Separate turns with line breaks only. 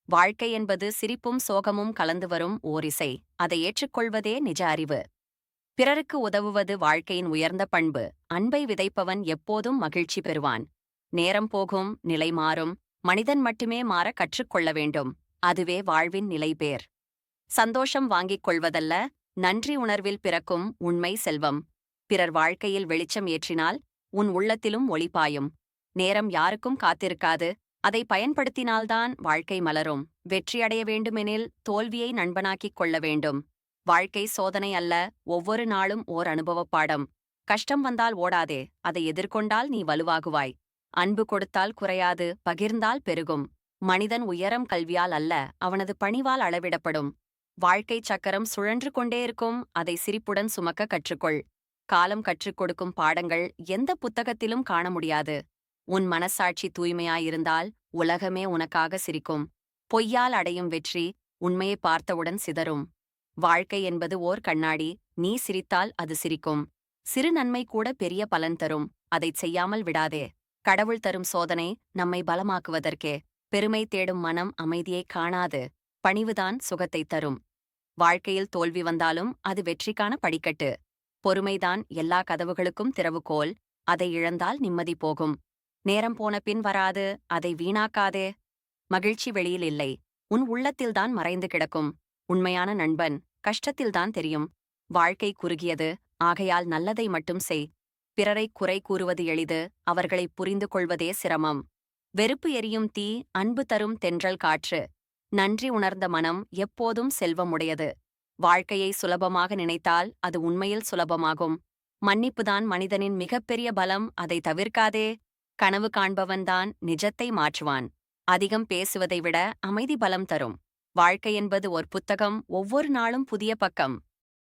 வாழ்க்கை என்பது சிரிப்பும் சோகமும் கலந்து வரும் ஓரிசை. அதை ஏற்றுக்கொள்வதே நிஜ அறிவு. பிறருக்கு உதவுவது வாழ்க்கையின் உயர்ந்த பண்பு. அன்பை விதைப்பவன் எப்போதும் மகிழ்ச்சி பெறுவான். நேரம் போகும், நிலை மாறும். மனிதன் மட்டுமே மாற கற்றுக்கொள்ள வேண்டும். அதுவே வாழ்வின் நிலைபேர். சந்தோஷம் வாங்கிக் கொள்வதல்ல, நன்றி உணர்வில் பிறக்கும் உண்மை செல்வம். பிறர் வாழ்க்கையில் வெளிச்சம் ஏற்றினால் உன் உள்ளத்திலும் ஒளி பாயும். நேரம் யாருக்கும் காத்திருக்காது. அதை பயன்படுத்தினால்தான் வாழ்க்கை மலரும். வெற்றியடைய வேண்டுமெனில் தோல்வியை நண்பனாக்கிக் கொள்ள வேண்டும். வாழ்க்கை சோதனை அல்ல, ஒவ்வொரு நாளும் ஓர் அனுபவப் பாடம். கஷ்டம் வந்தால் ஓடாதே, அதை எதிர்கொண்டால் நீ வலுவாகுவாய். அன்பு கொடுத்தால் குறையாது, பகிர்ந்தால் பெருகும். மனிதன் உயரம் கல்வியால் அல்ல, அவனது பணிவால் அளவிடப்படும். வாழ்க்கை சக்கரம் சுழன்று கொண்டே இருக்கும், அதை சிரிப்புடன் சுமக்க கற்றுக்கொள். காலம் கற்றுக் கொடுக்கும் பாடங்கள் எந்த புத்தகத்திலும் காண முடியாது. உன் மனசாட்சி தூய்மையாயிருந்தால் உலகமே உனக்காக சிரிக்கும். பொய்யால் அடையும் வெற்றி உண்மையை பார்த்தவுடன் சிதறும். வாழ்க்கை என்பது ஓர் கண்ணாடி, நீ சிரித்தால் அது சிரிக்கும். சிறு நன்மை கூட பெரிய பலன் தரும், அதைச் செய்யாமல் விடாதே. கடவுள் தரும் சோதனை நம்மை பலமாக்குவதற்கே. பெருமை தேடும் மனம் அமைதியைக் காணாது. பணிவுதான் சுகத்தைத் தரும். வாழ்க்கையில் தோல்வி வந்தாலும் அது வெற்றிக்கான படிக்கட்டு. பொறுமைதான் எல்லா கதவுகளுக்கும் திறவுகோல். அதை இழந்தால் நிம்மதி போகும். நேரம் போன பின் வராது, அதை வீணாக்காதே. மகிழ்ச்சி வெளியில் இல்லை, உன் உள்ளத்தில்தான் மறைந்து கிடக்கும். உண்மையான நண்பன் கஷ்டத்தில்தான் தெரியும். வாழ்க்கை குறுகியது, ஆகையால் நல்லதை மட்டும் செய். பிறரை குறை கூறுவது எளிது, அவர்களை புரிந்து கொள்வதே சிரமம். வெறுப்பு எரியும் தீ, அன்பு தரும் தென்றல் காற்று. நன்றி உணர்ந்த மனம் எப்போதும் செல்வமுடையது. வாழ்க்கையை சுலபமாக நினைத்தால் அது உண்மையில் சுலபமாகும். மன்னிப்புதான் மனிதனின் மிகப்பெரிய பலம், அதை தவிர்க்காதே. கனவு காண்பவன்தான் நிஜத்தை மாற்றுவான். அதிகம் பேசுவதை விட அமைதி பலம் தரும். வாழ்க்கை என்பது ஒரு புத்தகம், ஒவ்வொரு நாளும் புதிய பக்கம்.